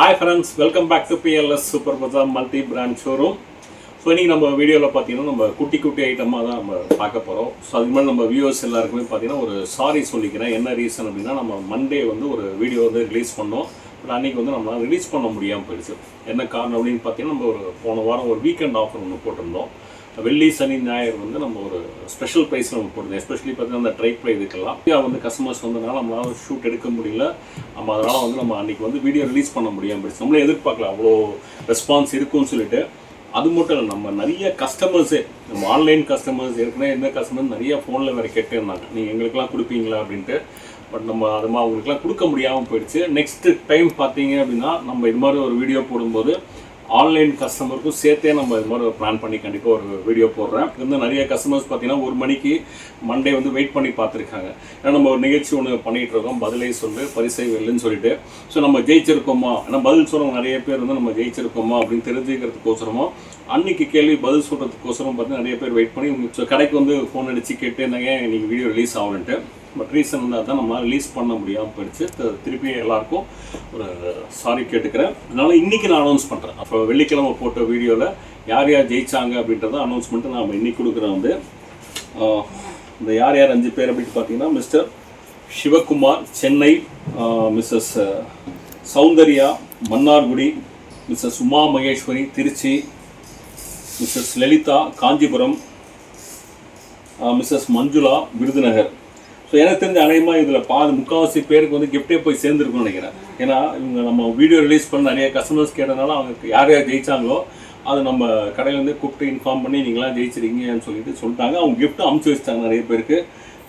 Hi friends, welcome back to PLS Super Bazaar multi-brand showroom. So இன்றைக்கி நம்ம வீடியோவில் பார்த்தீங்கன்னா நம்ம குட்டி ஐட்டமாக தான் நம்ம பார்க்க போகிறோம். ஸோ அதுக்கு மேலே நம்ம வியூவர்ஸ் எல்லாருக்குமே பார்த்தீங்கன்னா ஒரு சாரி சொல்லிக்கிறேன். என்ன ரீசன் அப்படின்னா நம்ம மண்டே வந்து ஒரு வீடியோ வந்து ரிலீஸ் பண்ணோம். பட் அன்றைக்கி வந்து நம்மளால் ரிலீஸ் பண்ண முடியாமல் போயிடுச்சு. என்ன காரணம் அப்படின்னு பார்த்தீங்கன்னா நம்ம ஒரு போன வாரம் ஒரு வீக்கெண்ட் ஆஃபர் ஒன்று போட்டிருந்தோம். வெள்ளி சனி ஞாயிறு வந்து நம்ம ஒரு ஸ்பெஷல் ப்ரைஸ் நம்ம போட்டிருந்தோம். எஸ்பெஷலி பார்த்தீங்கன்னா அந்த ட்ரை ப்ரைஸ் இதுக்கெல்லாம் வந்து கஸ்டமர்ஸ் வந்ததுனால நம்மளால் ஷூட் எடுக்க முடியல. நம்ம அதனால் வந்து நம்ம அன்றைக்கி வந்து வீடியோ ரிலீஸ் பண்ண முடியாமல் போயிடுச்சு. நம்மளே எதிர்பார்க்கல அவ்வளோ ரெஸ்பான்ஸ் இருக்கும்னு சொல்லிட்டு. அது மட்டும் இல்லை, நம்ம நிறைய கஸ்டமர்ஸே நம்ம ஆன்லைன் கஸ்டமர்ஸ் ஏற்கனவே எந்த கஸ்டமர்ஸ் நிறைய ஃபோனில் வேறு கேட்டுருந்தாங்க, நீங்கள் எங்களுக்கெல்லாம் கொடுப்பீங்களா அப்படின்ட்டு. பட் நம்ம அது மாதிரி அவங்களுக்குலாம் கொடுக்க முடியாமல் போயிடுச்சு. நெக்ஸ்ட்டு டைம் பார்த்தீங்க அப்படின்னா நம்ம இது மாதிரி ஒரு வீடியோ போடும்போது ஆன்லைன் கஸ்டமருக்கும் சேர்த்தே நம்ம இது மாதிரி ஒரு பிளான் பண்ணி கண்டிப்பாக ஒரு வீடியோ போடுறேன். வந்து நிறைய கஸ்டமர்ஸ் பார்த்தீங்கன்னா ஒரு மணிக்கு மண்டே வந்து வெயிட் பண்ணி பார்த்துருக்காங்க. ஏன்னா நம்ம ஒரு நிகழ்ச்சி ஒன்று பண்ணிகிட்டு இருக்கோம், பதிலை சொல்லு பரிசை வெல்லுன்னு சொல்லிட்டு. ஸோ நம்ம ஜெயிச்சிருக்கோமா, ஏன்னா பதில் சொல்கிறவங்க நிறைய பேர் வந்து நம்ம ஜெயிச்சிருக்கோமா அப்படின்னு தெரிஞ்சுக்கிறதுக்கோசரமோ அன்றைக்கி கேள்வி பதில் சொல்கிறதுக்கோசரம் பார்த்தீங்கன்னா நிறைய பேர் வெயிட் பண்ணி ஸோ கடைக்கு வந்து ஃபோன் அடித்து கேட்டு இருந்தாங்க நீங்கள் வீடியோ ரிலீஸ் ஆகணுன்ட்டு. பட் ரீசன் வந்து அதுதான் நம்மளால் ரிலீஸ் பண்ண முடியாமல் போயிடுச்சு. திருப்பி எல்லாருக்கும் ஒரு சாரி கேட்டுக்கிறேன். அதனால் இன்றைக்கி நான் அனௌன்ஸ் பண்ணுறேன். அப்போ வெள்ளிக்கிழமை போட்ட வீடியோவில் யார் யார் ஜெயிச்சாங்க அப்படின்றத அனௌன்ஸ்மெண்ட்டு நான் இன்னைக்கு கொடுக்குறேன். வந்து இந்த யார் 5 பேர் அப்படின்னு பார்த்தீங்கன்னா mister Sivakumar Chennai, missus Soundarya Mannargudi, missus Uma Maheswari Tiruchi, missus Lalitha Kanchipuram, missus Manjula Virudhunagar. So எனக்கு தெரிஞ்ச அநேகமாக இதில் முக்கால்வாசி பேருக்கு வந்து கிஃப்டே போய் சேர்ந்துருக்குன்னு நினைக்கிறேன். ஏன்னா இவங்க நம்ம வீடியோ ரிலீஸ் பண்ண நிறைய கஸ்டமர்ஸ் கேட்டதுனால அவங்க யார் ஜெயிச்சாங்களோ அதை நம்ம கடையிலேருந்து கூப்பிட்டு இன்ஃபார்ம் பண்ணி நீங்களாம் ஜெயிச்சிருக்கீங்கன்னு சொல்லிட்டாங்க. அவங்க கிஃப்ட்டு அமுச்சு வச்சுட்டாங்க நிறைய பேருக்கு.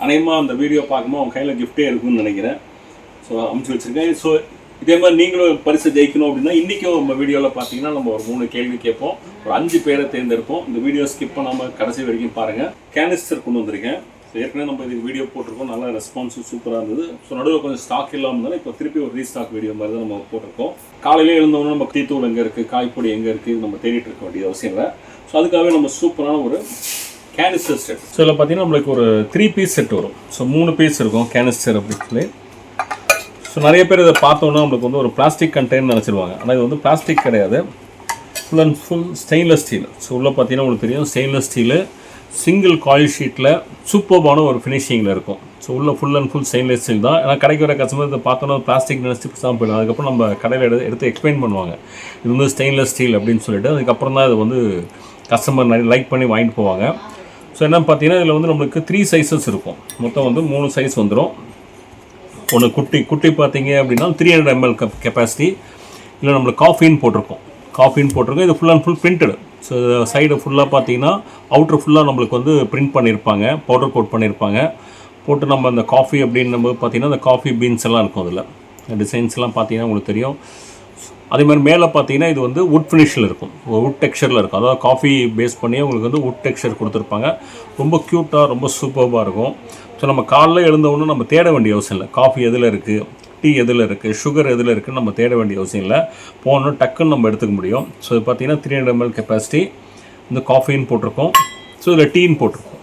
அநேகமாக அந்த வீடியோ பார்க்கும்போது அவங்க கையில் கிஃப்ட்டே இருக்குன்னு நினைக்கிறேன். ஸோ அமுச்சு வச்சுருக்கேன். ஸோ இதே மாதிரி நீங்களும் பரிசு ஜெயிக்கணும் அப்படின்னா இன்றைக்கும் நம்ம வீடியோவில் பார்த்தீங்கன்னா நம்ம ஒரு 3 கேள்வி கேட்போம். ஒரு 5 பேரை தேர்ந்தெடுப்போம். இந்த வீடியோ ஸ்கிப் பண்ணாமல் கடைசி வரைக்கும் பாருங்கள். கேனிஸ்டர் கொண்டு வந்திருக்கேன். ஸோ ஏற்கனவே நம்ம இதுக்கு வீடியோ போட்டிருக்கோம், நல்லா ரெஸ்பான்ஸும் சூப்பராக இருந்தது. ஸோ நடுவில் கொஞ்சம் ஸ்டாக் இல்லாமல் இருந்தாலும் இப்போ திருப்பி ஒரு ரீஸ்டாக் வீடியோ மாதிரி தான் நம்ம போட்டிருக்கோம். காலையிலே எழுந்தோன்னா நம்ம டீத்தூள் எங்கே இருக்குது, காய்ப்பொடி எங்கே இருக்குது நம்ம தேடிட்டு இருக்க வேண்டிய அவசியம் இல்லை. ஸோ அதுக்காகவே நம்ம சூப்பரான ஒரு கேனிஸ்டர் செட். ஸோ இதில் பார்த்தீங்கன்னா நம்மளுக்கு ஒரு 3 பீஸ் செட் வரும். ஸோ 3 பீஸ் இருக்கும் கேனிஸ்டர் அப்படின்னு சொல்லி. ஸோ நிறைய பேர் இதை பார்த்தோன்னா நம்மளுக்கு வந்து ஒரு பிளாஸ்டிக் கண்டெய்னர் நினச்சிருவாங்க. ஆனால் இது வந்து பிளாஸ்டிக் கிடையாது, full and full stainless steel. So உள்ளே பார்த்தீங்கன்னா உங்களுக்கு தெரியும் ஸ்டெயின்லெஸ் ஸ்டீலு, சிங்கிள் காயில் ஷீட்டில் சூப்பர்பான ஒரு ஃபினிஷிங்கில் இருக்கும். ஸோ உள்ள full and full stainless steel தான். ஏன்னா கடைக்கு வர கஸ்டமர் இதை பார்த்தோன்னா பிளாஸ்டிக் நினச்சி தான் போயிடும். அதுக்கப்புறம் நம்ம கடையில் எடுத்து எக்ஸ்பிளைன் பண்ணுவாங்க இது வந்து ஸ்டெயின்லெஸ் ஸ்டீல் அப்படின்னு சொல்லிட்டு. அதுக்கப்புறம் தான் இது வந்து கஸ்டமர் நிறைய லைக் பண்ணி வாங்கிட்டு போவாங்க. ஸோ என்ன பார்த்தீங்கன்னா இதில் வந்து நம்மளுக்கு 3 சைஸஸ் இருக்கும். மொத்தம் வந்து 3 சைஸ் வந்துடும். ஒன்று குட்டி பார்த்தீங்க அப்படின்னா 300 ml கெப்பாசிட்டி. இல்லை நம்மளுக்கு காஃபின்னு போட்டிருக்கோம். இது full and full printed. So side ஃபுல்லாக பார்த்தீங்கன்னா அவுட்ரு ஃபுல்லாக நம்மளுக்கு வந்து பிரிண்ட் பண்ணியிருப்பாங்க, பவுடர் கோட் பண்ணியிருப்பாங்க. போட்டு நம்ம அந்த காஃபி அப்படின்னு நம்ம பார்த்தீங்கன்னா அந்த காஃபி பீன்ஸ் எல்லாம் இருக்கும். அதில் டிசைன்ஸ்லாம் பார்த்தீங்கன்னா உங்களுக்கு தெரியும். அதே மாதிரி மேலே பார்த்தீங்கன்னா இது வந்து வுட் ஃபினிஷில் இருக்கும், வுட் டெக்ஸ்சரில் இருக்கும். அதாவது காஃபி பேஸ் பண்ணி உங்களுக்கு வந்து வுட் டெக்ஸ்சர் கொடுத்துருப்பாங்க. ரொம்ப க்யூட்டாக ரொம்ப சூப்பராக இருக்கும். ஸோ நம்ம காலைல எழுந்தவுடனே நம்ம தேட வேண்டிய அவசியம் இல்லை, காஃபி எதில் இருக்குது, டீ எதில் இருக்குது, சுகர் எதில் இருக்குதுன்னு நம்ம தேட வேண்டிய அவசியம் இல்லை. போகணும் டக்குன்னு நம்ம எடுத்துக்க முடியும். ஸோ இது பார்த்தீங்கன்னா 300 ml கெப்பாசிட்டி. இந்த காஃபின்னு போட்டிருக்கோம். ஸோ இதில் டீன்னு போட்டிருக்கோம்.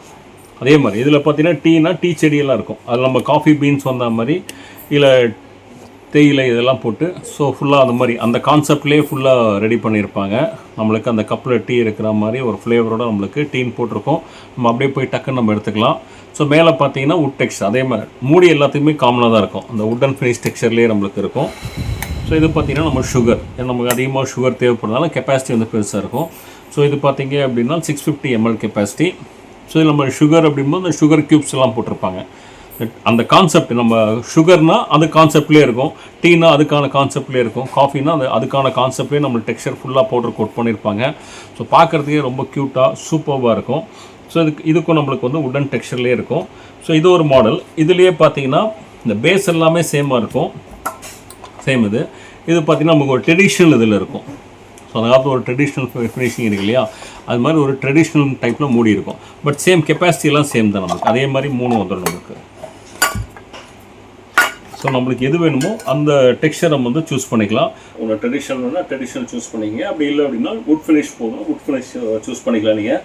அதே மாதிரி இதில் பார்த்தீங்கன்னா டீ செடியெல்லாம் இருக்கும். அதில் நம்ம காஃபி பீன்ஸ் வந்த மாதிரி இல்லை தேயிலை இதெல்லாம் போட்டு ஸோ ஃபுல்லாக அந்த மாதிரி அந்த கான்செப்ட்லேயே ஃபுல்லாக ரெடி பண்ணியிருப்பாங்க. நம்மளுக்கு அந்த கப்பில் டீ இருக்கிற மாதிரி ஒரு ஃப்ளேவரோட நம்மளுக்கு டீன்னு போட்டிருக்கோம். நம்ம அப்படியே போய் டக்குன்னு நம்ம எடுத்துக்கலாம். ஸோ மேலே பார்த்தீங்கன்னா வுட் டெக்ஸ்சர். அதே மாதிரி மூடி எல்லாத்துக்குமே காமனாக தான் இருக்கும். அந்த வுட் அண்ட் ஃபினிஷ் டெக்ஸ்சர்லேயே நம்மளுக்கு இருக்கும். ஸோ இது பார்த்திங்கன்னா நம்ம சுகர், நமக்கு அதிகமாக சுகர் தேவைப்படுறதுனால கெப்பாசிட்டி வந்து பெருசாக இருக்கும். ஸோ இது பார்த்திங்க அப்படின்னா 650 ml கெப்பாசிட்டி. ஸோ இது நம்ம சுகர் அப்படிங்கும்போது அந்த சுகர் க்யூப்ஸ் எல்லாம் போட்டிருப்பாங்க. அந்த கான்செப்ட் நம்ம சுகர்னால் அது கான்செப்ட்லேயே இருக்கும், டீனா அதுக்கான கான்செப்ட்லேயே இருக்கும், காஃபினா அதுக்கான கான்செப்ட்லேயே நம்ம டெக்ஸ்சர் ஃபுல்லாக பவுடர் கோட் பண்ணியிருப்பாங்க. ஸோ பார்க்குறதுக்கே ரொம்ப க்யூட்டாக சூப்பராக இருக்கும். ஸோ இதுக்கும் நம்மளுக்கு வந்து உடன் டெக்ஸ்சர்லேயே இருக்கும். ஸோ இது ஒரு மாடல். இதுலேயே பார்த்தீங்கன்னா இந்த பேஸ் எல்லாமே சேமாக இருக்கும். இது பார்த்திங்கன்னா நமக்கு ஒரு ட்ரெடிஷ்னல் இதில் இருக்கும். ஸோ அந்த காலத்தில் ஒரு ட்ரெடிஷ்னல் ஃபினிஷிங் இருக்கு இல்லையா, அது மாதிரி ஒரு ட்ரெடிஷ்னல் டைப்பில் மூடி இருக்கும். பட் சேம் கெப்பாசிட்டிலாம் சேம் தான் நமக்கு. அதே மாதிரி 3 வந்துடும் நமக்கு. ஸோ நம்மளுக்கு எது வேணுமோ அந்த டெக்ஸ்சர் நம்ம வந்து சூஸ் பண்ணிக்கலாம். உங்கள் ட்ரெடிஷ்னல்னா ட்ரெடிஷ்னல் சூஸ் பண்ணிக்கங்க. அப்படி இல்லை அப்படின்னா வுட் ஃபினிஷ் போதும், வுட் ஃபினிஷ் சூஸ் பண்ணிக்கலாம் நீங்கள்.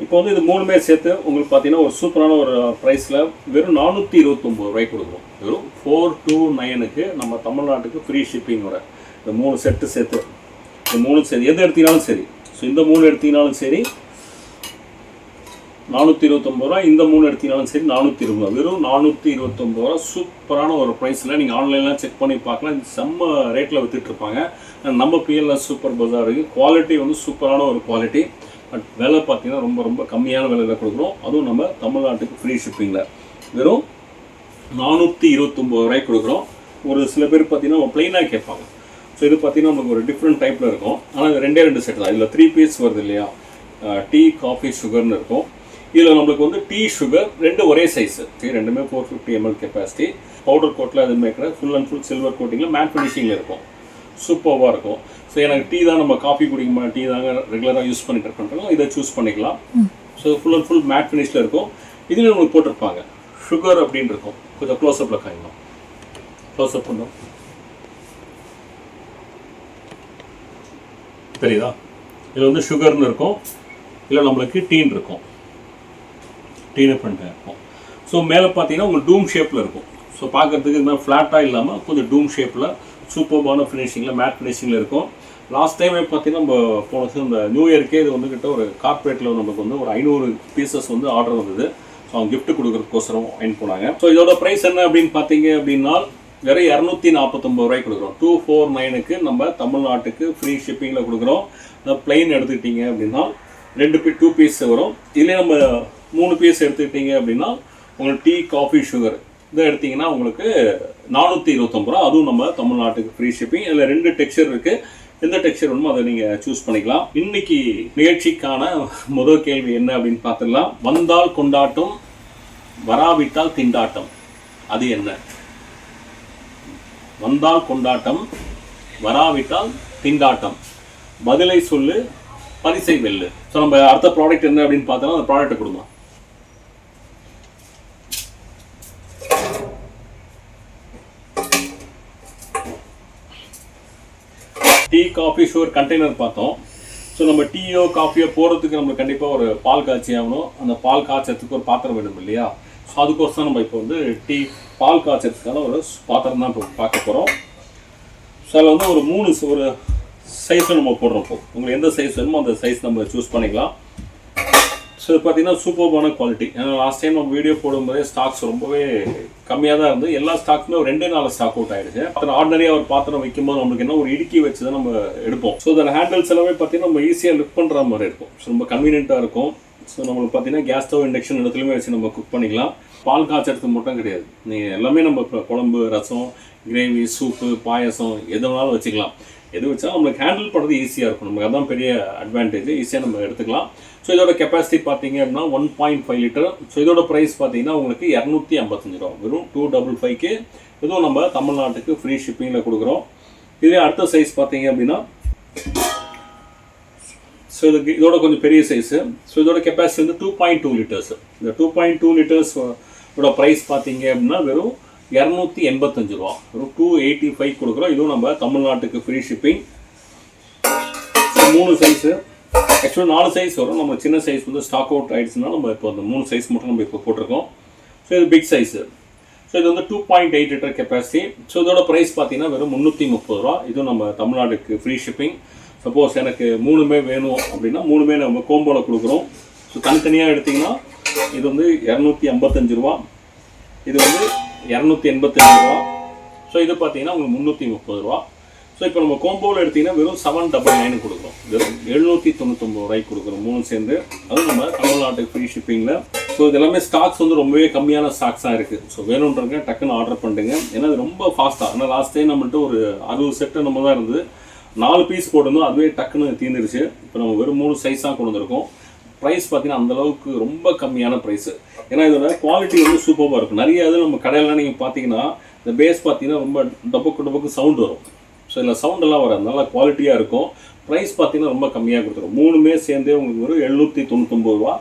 இப்போ வந்து இது 3மே சேர்த்து உங்களுக்கு பார்த்தீங்கன்னா ஒரு சூப்பரான ஒரு ப்ரைஸில் வெறும் 429 ரூபாய்க்கு கொடுக்குறோம். வெறும் 429க்கு நம்ம தமிழ்நாட்டுக்கு ஃப்ரீ ஷிப்பிங்கோட. இந்த 3 செட்டு சேர்த்து, இந்த 3 சரி எது எடுத்தீங்கனாலும் சரி. ஸோ இந்த 3 எடுத்தீங்கனாலும் சரி 429 ரூபா, இந்த 3 எடுத்தீங்கனாலும் சரி 420 ரூபா. வெறும் 429 ரூபா. சூப்பரான ஒரு ப்ரைஸில் நீங்கள் ஆன்லைன்லாம் செக் பண்ணி பார்க்கலாம். இது செம்ம ரேட்டில் விற்றுட்ருப்பாங்க. நம்ம பிஎல்எஸ் சூப்பர் பஜார் இருக்குது. குவாலிட்டி வந்து சூப்பரான ஒரு குவாலிட்டி. பட் விலை பார்த்தீங்கன்னா ரொம்ப ரொம்ப கம்மியான விலையில் கொடுக்குறோம். அதுவும் நம்ம தமிழ்நாட்டுக்கு ஃப்ரீ ஷிப்பிங்கில் வெறும் 429 ரூபாய்க்கு கொடுக்குறோம். ஒரு சில பேர் பார்த்தீங்கன்னா ப்ளைனாக கேட்பாங்க. ஸோ இது பார்த்தீங்கன்னா நமக்கு ஒரு டிஃப்ரெண்ட் டைப்பில் இருக்கும். ஆனால் இது 2 செட் தான். இதில் 3 பீஸ் வருது இல்லையா, டீ காஃபி சுகர்னு இருக்கும். இதில் நம்மளுக்கு வந்து டீ சுகர் 2 ஒரே சைஸு, ரெண்டுமே 450 ml கெப்பாசிட்டி. பவுடர் கோட்டில் எதுவுமே கிடையாது. ஃபுல் அண்ட் ஃபுல் சில்வர் கோட்டிங்கில் மேட் ஃபினிஷிங்கில் இருக்கும். சூப்பராக இருக்கும். ஸோ எனக்கு டீ தான், நம்ம காஃபி குடிக்குமா, டீ தாங்க ரெகுலராக யூஸ் பண்ணிட்டு இருக்கோம், இதை சூஸ் பண்ணிக்கலாம். So full and full matte ஃபினிஷில் இருக்கும். இதில் உங்களுக்கு போட்டிருப்பாங்க சுகர் அப்படின்னு இருக்கும். கொஞ்சம் க்ளோஸ்அப்பில் காய்க்கலாம். க்ளோஸ்அப் பண்ணும் தெரியுதா? இதில் வந்து சுகர்னு இருக்கும், இல்லை நம்மளுக்கு டீன்னு இருக்கும், டீனு பண்ணிட்டு இருக்கும். ஸோ மேலே பார்த்தீங்கன்னா உங்களுக்கு டூம் ஷேப்பில் இருக்கும். ஸோ பார்க்குறதுக்கு இது மாதிரி ஃப்ளாட்டாக இல்லாமல் கொஞ்சம் டூம் ஷேப்பில் சூப்பர்பான ஃபினிஷிங்கில் மேட் ஃபினிஷிங்கில் இருக்கும். லாஸ்ட் டைமே பார்த்தீங்கன்னா நம்ம போன இந்த நியூ இயர்க்கே இது வந்து கிட்ட ஒரு கார்பரேட்டில் நமக்கு வந்து ஒரு 500 பீசஸ் வந்து ஆர்டர் வந்தது. ஸோ அவங்க கிஃப்ட் கொடுக்குறதுக்கோசரம் வாங்கி போனாங்க. ஸோ இதோட ப்ரைஸ் என்ன அப்படின்னு பார்த்தீங்க அப்படின்னா வெறும் 249 ரூபாய்க்கு கொடுக்குறோம். 249க்கு நம்ம தமிழ்நாட்டுக்கு ஃப்ரீ ஷிப்பிங்கில் கொடுக்குறோம். இந்த பிளெயின் எடுத்துக்கிட்டீங்க அப்படின்னா 2 பீஸ் வரும். இதிலே நம்ம 3 பீஸ் எடுத்துக்கிட்டீங்க அப்படின்னா உங்களுக்கு டீ காஃபி சுகர் இதை எடுத்திங்கன்னா உங்களுக்கு 429 ரூபா. அதுவும் நம்ம தமிழ்நாட்டுக்கு ஃப்ரீ ஷிப்பிங். இதில் 2 டெக்ஸ்சர் இருக்குது. எந்த டெக்ஸ்சர் வேணுமோ அதை நீங்கள் சூஸ் பண்ணிக்கலாம். இன்னைக்கு நிகழ்ச்சிக்கான முதல் கேள்வி என்ன அப்படின்னு பார்த்துடலாம். வந்தால் கொண்டாட்டம், வராவிட்டால் திண்டாட்டம், அது என்ன? வந்தால் கொண்டாட்டம், வராவிட்டால் திண்டாட்டம், பதிலை சொல்லு, பரிசை வெல்லு. ஸோ நம்ம அடுத்த ப்ராடக்ட் என்ன அப்படின்னு பார்த்தோம்னா அந்த ப்ராடக்ட்டை கொடுங்க. டீ காஃபி சுகர் கண்டெய்னர் பார்த்தோம். ஸோ நம்ம டீயோ காஃபியோ போடுறதுக்கு நம்மளுக்கு கண்டிப்பாக ஒரு பால் காய்ச்சி ஆகணும். அந்த பால் காய்ச்சறதுக்கு ஒரு பாத்திரம் வேணும் இல்லையா? ஸோ அதுக்கோசம் நம்ம இப்போ வந்து டீ பால் காய்ச்சறதுக்கான ஒரு பாத்திரம் தான் இப்போ பார்க்க போகிறோம். ஸோ அதில் வந்து ஒரு 3 சைஸை நம்ம போடுறோம். உங்களுக்கு எந்த சைஸ் வேணுமோ அந்த சைஸ் நம்ம சூஸ் பண்ணிக்கலாம். ஸோ இது பார்த்தீங்கன்னா சூப்பர்பான குவாலிட்டி. ஏன்னா லாஸ்ட் டைம் நம்ம வீடியோ போடும்போதே ஸ்டாக்ஸ் ரொம்பவே கம்மியாக தான் இருந்து எல்லா ஸ்டாக்குமே ஒரு 2-4 ஸ்டாக் அவுட் ஆகிடுச்சு. அப்புறம் ஆர்டினரியாக ஒரு பாத்திரம் வைக்கும்போது நம்மளுக்கு என்ன ஒரு இடுக்கி வச்சு தான் நம்ம எடுப்போம். ஸோ அதில் ஹேண்டில்ஸ் எல்லாமே பார்த்தீங்கன்னா நம்ம ஈஸியாக லிஃப்ட் பண்ணுற மாதிரி இருக்கும். ஸோ ரொம்ப கன்வீனியண்ட்டாக இருக்கும். ஸோ நம்மளுக்கு பார்த்தீங்கன்னா கேஸ் ஸ்டவ், இண்டக்ஷன் இடத்துலையுமே வச்சு நம்ம குக் பண்ணிக்கலாம். பால் காய்ச்சறதுக்கு மட்டும் கிடையாது, நீங்கள் எல்லாமே நம்ம குழம்பு, ரசம், கிரேவி, சூப்பு, பாயசம் எது வேணாலும் வச்சுக்கலாம். எது வச்சா நம்மளுக்கு ஹேண்டில் பண்ணுறது ஈஸியாக இருக்கும். நமக்கு அதான் பெரிய அட்வான்டேஜ். ஈஸியாக நம்ம எடுத்துக்கலாம். ஸோ இதோட கெப்பாசிட்டி பார்த்தீங்க அப்படின்னா 1.5 லிட்டர். ஸோ இதோட ப்ரைஸ் பார்த்தீங்கன்னா உங்களுக்கு 255 ரூபா. வெறும் 255க்கு இதுவும் நம்ம தமிழ்நாட்டுக்கு ஃப்ரீ ஷிப்பிங்கில் கொடுக்குறோம். இதே அடுத்த சைஸ் பார்த்தீங்க அப்படின்னா ஸோ இதோட கொஞ்சம் பெரிய சைஸு. ஸோ இதோட கெப்பாசிட்டி வந்து 2.2 லிட்டர்ஸ். இந்த 2.2 லிட்டர்ஸ் இதோட ப்ரைஸ் பார்த்தீங்க அப்படின்னா வெறும் 285 ரூபா. வெறும் 285 கொடுக்குறோம். இதுவும் நம்ம தமிழ்நாட்டுக்கு ஃப்ரீ ஷிப்பிங். 3 சைஸு, ஆக்சுவலாக 4 சைஸ் வரும். நம்ம சின்ன சைஸ் வந்து ஸ்டாக் அவுட் ஆகிடுச்சுன்னா நம்ம இப்போ அந்த 3 சைஸ் மட்டும் நம்ம இப்போ போட்டிருக்கோம். ஸோ இது பிக் சைஸு. ஸோ இது வந்து 2.8 லிட்டர் கெப்பாசிட்டி. ஸோ இதோட ப்ரைஸ் பார்த்தீங்கன்னா வெறும் 330 ரூபா. இதுவும் நம்ம தமிழ்நாட்டுக்கு ஃப்ரீ ஷிப்பிங். சப்போஸ் எனக்கு 3மே வேணும் அப்படின்னா 3மே நம்ம கோம்போவில் கொடுக்குறோம். ஸோ தனித்தனியாக எடுத்திங்கன்னா இது வந்து 255 ரூபா, இது வந்து 285 ரூபா. ஸோ இது பார்த்தீங்கன்னா உங்களுக்கு 330 ரூபா. ஸோ இப்போ நம்ம கோம்போவில் எடுத்திங்கன்னா வெறும் 799 கொடுக்குறோம். வெறும் 799 ரூபாய்க்கு கொடுக்குறோம் 3 சேர்ந்து. அதுவும் நம்ம தமிழ்நாட்டுக்கு ஃப்ரீ ஷிப்பிங்கில். ஸோ இது எல்லாமே ஸ்டாக்ஸ் வந்து ரொம்பவே கம்மியான ஸ்டாக்ஸாக இருக்குது. ஸோ வேணுன்றவங்க டக்குன்னு ஆர்டர் பண்ணுங்க. ஏன்னா அது ரொம்ப ஃபாஸ்ட்டாக. ஆனால் லாஸ்ட் டைம் நம்மள்ட்ட ஒரு 60 செட்டு நம்ம தான் இருந்தது. 4 பீஸ் போட்டிருந்தோம், அதுவே டக்குன்னு தீர்ந்துருச்சு. இப்போ நம்ம வெறும் 3 சைஸாக கொண்டு வந்திருக்கோம். ப்ரைஸ் பார்த்தீங்கன்னா அந்தளவுக்கு ரொம்ப கம்மியான ப்ரைஸு. ஏன்னா இதோட குவாலிட்டி வந்து சூப்பராக இருக்கும். நிறைய இது நம்ம கடையிலாம் நீங்கள் பார்த்தீங்கன்னா இந்த பேஸ் பார்த்தீங்கன்னா ரொம்ப டபக்கு சவுண்ட் வரும். ஸோ இதில் சவுண்டெல்லாம் வராது, நல்லா குவாலிட்டியாக இருக்கும். ப்ரைஸ் பார்த்தீங்கன்னா ரொம்ப கம்மியாக கொடுத்துரும். 3மே சேர்ந்தே உங்களுக்கு ஒரு 799 ரூபா.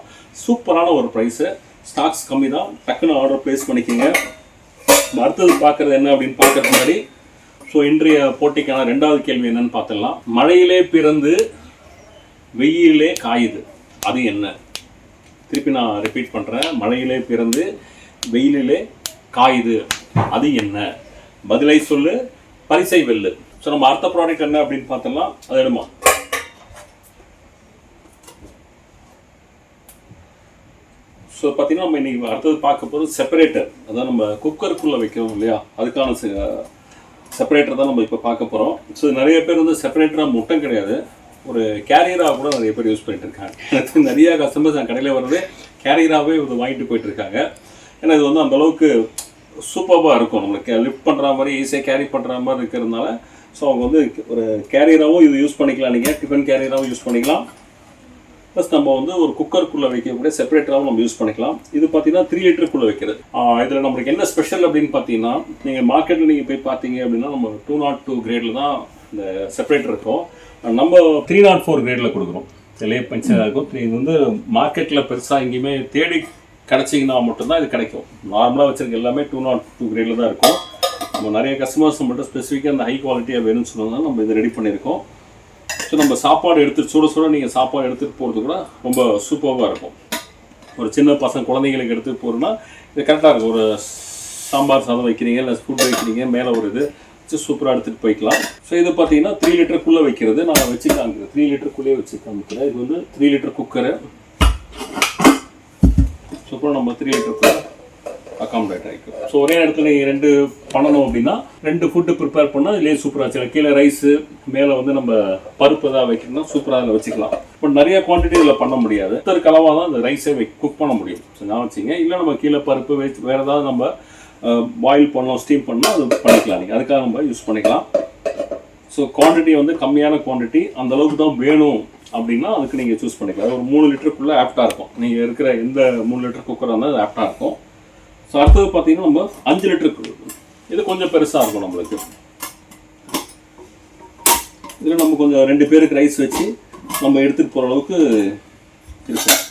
சூப்பரான ஒரு ப்ரைஸு. ஸ்டாக்ஸ் கம்மி தான், டக்குன்னு ஆர்டர் ப்ளேஸ் பண்ணிக்கிங்க. அடுத்தது பார்க்குறது என்ன அப்படின்னு பார்க்கறதுக்கு முன்னாடி ஸோ இன்றைய போட்டிக்கான 2வது கேள்வி என்னன்னு பார்த்துடலாம். மழையிலே பிறந்து வெயிலே காயுது, அது என்ன? திருப்பி நான் ரிப்பீட் பண்ணுறேன். மழையிலே பிறந்து வெயிலிலே காயுது, அது என்ன? பதிலை சொல்லு, பரிசை வெல்லு. ஸோ நம்ம அடுத்த ப்ராடக்ட் என்ன அப்படின்னு பார்த்தோம்னா அது எடுமா. ஸோ பார்த்தீங்கன்னா நம்ம இன்றைக்கி அடுத்தது பார்க்க போகிறது செப்பரேட்டர். அதான் நம்ம குக்கருக்குள்ளே வைக்கிறோம் இல்லையா, அதுக்கான செப்பரேட்டர் தான் நம்ம இப்போ பார்க்க போகிறோம். ஸோ நிறைய பேர் வந்து செப்பரேட்டராக முட்டம் கிடையாது, ஒரு கேரியராக கூட நிறைய பேர் யூஸ் பண்ணிட்டு இருக்காங்க. நிறைய கஸ்டமர்ஸ் என் கடையில் வர்றது கேரியராகவே இது வாங்கிட்டு போயிட்டு இருக்காங்க. ஏன்னா இது வந்து அந்தளவுக்கு சூப்பராக இருக்கும், நம்மளுக்கு லிஃப்ட் பண்ணுற மாதிரி ஈஸியாக கேரி பண்ணுற மாதிரி இருக்கிறதுனால. ஸோ அவங்க வந்து ஒரு கேரியராகவும் இது யூஸ் பண்ணிக்கலாம், நீங்கள் டிஃபன் கேரியராகவும் யூஸ் பண்ணிக்கலாம். ப்ளஸ் நம்ம வந்து ஒரு குக்கருக்குள்ளே வைக்கக்கூடிய செப்பரேட்டராகவும் நம்ம யூஸ் பண்ணிக்கலாம். இது பார்த்தீங்கன்னா 3 லிட்டருக்குள்ளே வைக்கிறது. இதில் நம்மளுக்கு என்ன ஸ்பெஷல் அப்படின்னு பார்த்தீங்கன்னா, நீங்கள் மார்க்கெட்டில் நீங்கள் போய் பார்த்தீங்க அப்படின்னா நம்ம 202 கிரேடில் தான் இந்த செப்பரேட்டர் இருக்கும். நம்ம 304 கிரேடில் கொடுக்குறோம். சிலையே பென்ஷனாக இருக்கும். இது வந்து மார்க்கெட்டில் பெருசாக எங்கேயுமே தேடி கிடச்சிங்கன்னா மட்டும்தான் இது கிடைக்கும். நார்மலாக வச்சுருக்க எல்லாமே 202 கிரேடில் தான் இருக்கும். நம்ம நிறைய கஸ்டமர்ஸ் மட்டும் ஸ்பெசிஃபிக்காக அந்த ஹை குவாலிட்டியாக வேணும்னு சொன்னதுனால நம்ம இதை ரெடி பண்ணியிருக்கோம். ஸோ நம்ம சாப்பாடு எடுத்துகிட்டு சுட நீங்கள் சாப்பாடு எடுத்துகிட்டு போகிறது கூட ரொம்ப சூப்பராக இருக்கும். ஒரு சின்ன பசங்க குழந்தைங்களுக்கு எடுத்துகிட்டு போகிறோன்னா இது கரெக்டாக இருக்கும். ஒரு சாம்பார் சாதம் வைக்கிறீங்க, இல்லை ஃபுட் வைக்கிறீங்க, மேலே ஒரு இது சூப்பராக எடுத்துகிட்டு போய்க்கலாம். ஸோ இது பார்த்தீங்கன்னா 3 லிட்டருக்குள்ளே வைக்கிறது. நான் வச்சுக்கலாம் 3 லிட்டருக்குள்ளேயே வச்சு காமிக்கிறேன். இது வந்து 3 லிட்டர் குக்கரு. சூப்பராக நம்ம 3 லிட்டருக்குள்ளே அக்காமடேட் ஆகிக்கும். ஸோ ஒரே இடத்துல நீங்கள் 2 பண்ணணும் அப்படின்னா 2 ஃபுட்டு ப்ரிப்பேர் பண்ணால் இதுலேயே சூப்பராக வச்சுக்கலாம். கீழே ரைஸு, மேலே வந்து நம்ம பருப்பு ஏதாவது வைக்கணும்னா சூப்பராக அதில் வச்சுக்கலாம். பட் நிறைய குவான்டிட்டி இதில் பண்ண முடியாது. ஒருத்தர் கலவாக தான் இந்த ரைஸை குக் பண்ண முடியும். ஸோ நான் வச்சிங்க, இல்லை நம்ம கீழே பருப்பு வச்சு வேறு ஏதாவது நம்ம பாயில் பண்ணோம், ஸ்டீம் பண்ணால் அது பண்ணிக்கலாம். நீங்கள் அதுக்காக நம்ம யூஸ் பண்ணிக்கலாம். ஸோ குவான்டிட்டி வந்து கம்மியான குவான்டிட்டி, அந்தளவுக்கு தான் வேணும் அப்படின்னா அதுக்கு நீங்கள் சூஸ் பண்ணிக்கலாம். ஒரு 3 லிட்டருக்குள்ளே ஆப்டாக இருக்கும். நீங்கள் இருக்கிற எந்த 3 லிட்டர் குக்கராக இருந்தால் அது ஆப்டாக இருக்கும். ஸோ அடுத்தது பார்த்தீங்கன்னா நம்ம 5 லிட்டருக்கு, இது கொஞ்சம் பெருசாக இருக்கும் நம்மளுக்கு. இதில் நம்ம கொஞ்சம் 2 பேருக்கு ரைஸ் வச்சு நம்ம எடுத்துகிட்டு போகிற அளவுக்கு இருக்கும்.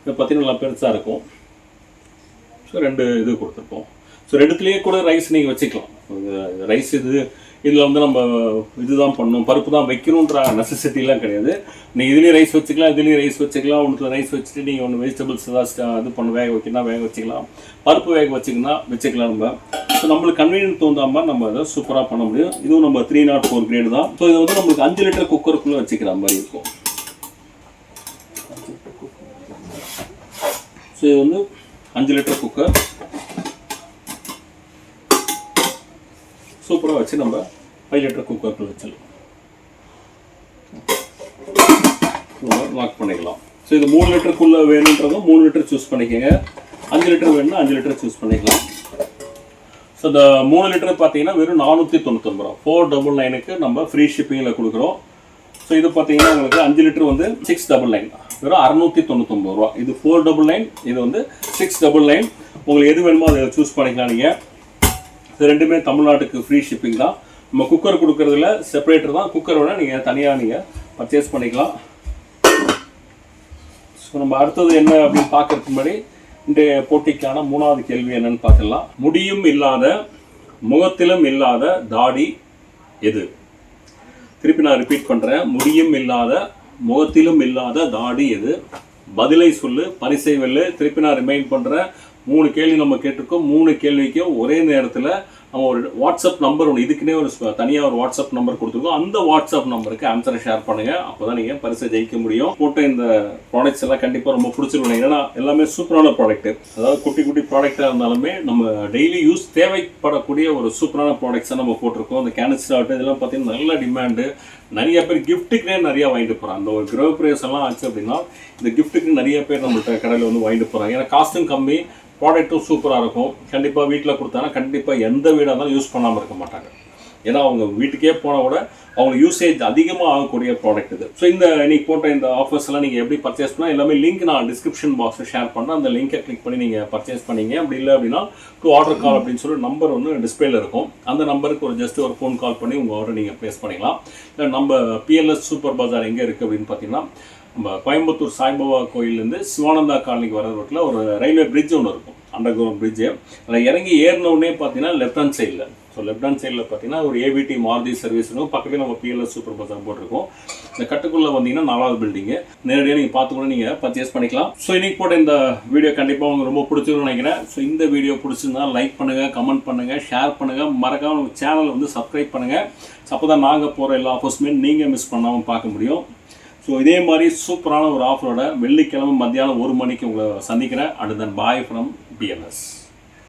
இது பார்த்தீங்கன்னா நல்லா பெருசாக இருக்கும். ஸோ 2 இது கொடுத்துருப்போம். ஸோ 2த்துலேயே கூட ரைஸ் நீங்கள் வச்சுக்கலாம். ரைஸ் இதில் வந்து நம்ம இதுதான் பண்ணணும், பருப்பு தான் வைக்கணுன்ற நெசசிட்டிலாம் கிடையாது. நீங்கள் இதுலேயும் ரைஸ் வச்சுக்கலாம், இதுலேயும் ரைஸ் வச்சுக்கலாம். ஒன்றுல ரைஸ் வச்சுட்டு நீங்கள் ஒன்று வெஜிடபிள்ஸ் ஏதாவது இது பண்ண வேக வைக்கணும்னா வேக வச்சுக்கலாம், பருப்பு வேக வச்சுக்கலாம் நம்ம. ஸோ நம்மளுக்கு கன்வீனியன்ட் தகுந்த மாதிரி நம்ம அதை சூப்பராக பண்ண முடியும். இதுவும் நம்ம 304 கிரேடு தான். ஸோ இது வந்து நம்மளுக்கு 5 லிட்டர் குக்கருக்குள்ளே வச்சுக்கிற மாதிரி இருக்கும். ஸோ இது வந்து 5 லிட்டர் குக்கர் சூப்பராக வச்சு நம்ம 5 லிட்டர் குக்கருக்குள்ள வச்சிடலாம், லாக் பண்ணிக்கலாம். ஸோ இது 3 லிட்டருக்குள்ளே வேணுன்றதும் 3 லிட்டர் சூஸ் பண்ணிக்கோங்க. 5 லிட்டர் வேணும்னா 5 லிட்டர் சூஸ் பண்ணிக்கலாம். ஸோ இந்த 3 லிட்டர் பார்த்தீங்கன்னா வெறும் 499 ரூபா, 499க்கு நம்ம ஃப்ரீ ஷிப்பிங்கில் கொடுக்குறோம். ஸோ இது பார்த்தீங்கன்னா உங்களுக்கு 5 லிட்டர் வந்து 699, வெறும் 699 ரூபா. இது 499, இது வந்து 699. உங்களுக்கு எது வேணுமோ அதை சூஸ் பண்ணிக்கலாம். நீங்கள் இது ரெண்டுமே தமிழ்நாட்டுக்கு ஃப்ரீ ஷிப்பிங் தான். நம்ம குக்கர் கொடுக்குறதுல செப்பரேட்டர் தான், குக்கரோட நீங்கள் தனியாக நீங்கள் பர்ச்சேஸ் பண்ணிக்கலாம். ஸோ நம்ம அடுத்தது என்ன அப்படின்னு பார்க்கறதுக்கு முன்னாடி இன்றைய போட்டிக்கான 3வது கேள்வி என்னன்னு பார்க்கலாம். முடியும் இல்லாத முகத்திலும் இல்லாத தாடி எது? திருப்பி நான் ரிப்பீட் பண்ணுறேன். முடியும் இல்லாத முகத்திலும் இல்லாத தாடி எது? பதிலை சொல்லு, பரிசை வெல்லு. திருப்பி நான் ரிமைண்ட் பண்ணுறேன். 3 கேள்வி நம்ம கேட்டிருக்கோம். 3 கேள்விக்கும் ஒரே நேரத்தில் நம்ம ஒரு வாட்ஸ்அப் நம்பர் ஒன்று, இதுக்குன்னே ஒரு தனியாக ஒரு வாட்ஸ்அப் நம்பர் கொடுத்துருக்கோம். அந்த வாட்ஸ்அப் நம்பருக்கு ஆன்சரை ஷேர் பண்ணுங்கள். அப்போ தான் நீங்கள் பரிசை ஜெயிக்க முடியும். போட்ட இந்த ப்ராடக்ட்ஸ் எல்லாம் கண்டிப்பாக ரொம்ப பிடிச்சிருக்கணும். ஏன்னா எல்லாமே சூப்பரான ப்ராடக்ட்டு. அதாவது குட்டி குட்டி ப்ராடக்டாக இருந்தாலுமே நம்ம டெய்லி யூஸ் தேவைப்படக்கூடிய ஒரு சூப்பரான ப்ராடக்ட்ஸை நம்ம போட்டிருக்கோம். இந்த கேன் ஸ்டார்ட் இதெல்லாம் பார்த்தீங்கன்னா நல்ல டிமாண்டு. நிறைய பேர் கிஃப்ட்டுக்குனே நிறையா வாங்கிட்டு போகிறாங்க. அந்த ஒரு கிரோ ப்ரைஸ் எல்லாம் ஆச்சு அப்படின்னா இந்த கிஃப்ட்டுக்கு நிறைய பேர் நம்மள்கிட்ட கடையில் வந்து வாங்கிட்டு போகிறாங்க. ஏன்னா காஸ்ட்டும் கம்மி, ப்ராடக்ட்டும் சூப்பராக இருக்கும். கண்டிப்பாக வீட்டில் கொடுத்தாங்கன்னா கண்டிப்பாக எந்த வீடாக இருந்தாலும் யூஸ் பண்ணாமல் இருக்க மாட்டாங்க. ஏன்னா அவங்க வீட்டுக்கே போனால் கூட அவங்க யூசேஜ் அதிகமாக ஆகக்கூடிய ப்ராடக்ட் இது. ஸோ இந்த இன்னைக்கு போட்ட இந்த ஆஃபர்ஸ் எல்லாம் நீங்கள் எப்படி பர்ச்சேஸ் பண்ணால் எல்லாமே லிங்க் நான் டிஸ்கிரிப்ஷன் பாக்ஸில் ஷேர் பண்ணுறேன். அந்த லிங்கை கிளிக் பண்ணி நீங்கள் பர்ச்சேஸ் பண்ணிங்க. அப்படி இல்லை அப்படின்னா டு ஆர்டர் கால் அப்படின்னு சொல்லி நம்பர் ஒன்று டிஸ்பிளேல இருக்கும். அந்த நம்பருக்கு ஒரு ஃபோன் கால் பண்ணி உங்கள் ஆர்டர் நீங்கள் ப்ளேஸ் பண்ணிக்கலாம். நம்ம பிஎல்எஸ் சூப்பர் பஜார் எங்கே இருக்குது அப்படின்னு பார்த்தீங்கன்னா, நம்ம கோயம்புத்தூர் சாய்பாபா கோயிலேருந்து சிவானந்தா காலனிக்கு வர ரோட்டில் ஒரு ரயில்வே பிரிட்ஜ் ஒன்று இருக்கும், அண்டர் கிரவுண்ட் பிரிட்ஜு. அதில் இறங்கி ஏறினவுடனே பார்த்தீங்கன்னா லெஃப்ட் ஹேண்ட் சைடில் ஸோ லெஃப்ட் ஹேண்ட் சைடில் பார்த்தீங்கன்னா ஒரு ஏவிடி மாருதி சர்வீஸ் இருக்கும், பக்கத்தில் நம்ம பிஎல்எஸ் சூப்பர் பஜார் போட்டிருக்கோம். இந்த கட்டுக்குள்ளே வந்தீங்கன்னா 4வது பில்டிங்கு, நேரடியாக நீங்கள் பார்த்து கூட நீங்கள் பர்ச்சேஸ் பண்ணிக்கலாம். ஸோ இன்றைக்கி போட்ட இந்த வீடியோ கண்டிப்பாக உங்களுக்கு ரொம்ப பிடிச்சிருக்குன்னு நினைக்கிறேன். ஸோ இந்த வீடியோ பிடிச்சிருந்தா லைக் பண்ணுங்கள், கமெண்ட் பண்ணுங்கள், ஷேர் பண்ணுங்கள், மறக்காம நம்ம சேனலை வந்து சப்ஸ்கிரைப் பண்ணுங்கள். ஸோ அப்போ தான் நாங்கள் போகிற எல்லா ஆஃபர்ஸுமே நீங்கள் மிஸ் பண்ணாமல் பார்க்க முடியும். ஸோ இதே மாதிரி சூப்பரான ஒரு ஆஃபரோட வெள்ளிக்கிழமை மத்தியானம் 1 மணிக்கு உங்களை சந்திக்கிறேன். அடுத்த பாய் ஃப்ரம் பிஎல்எஸ்.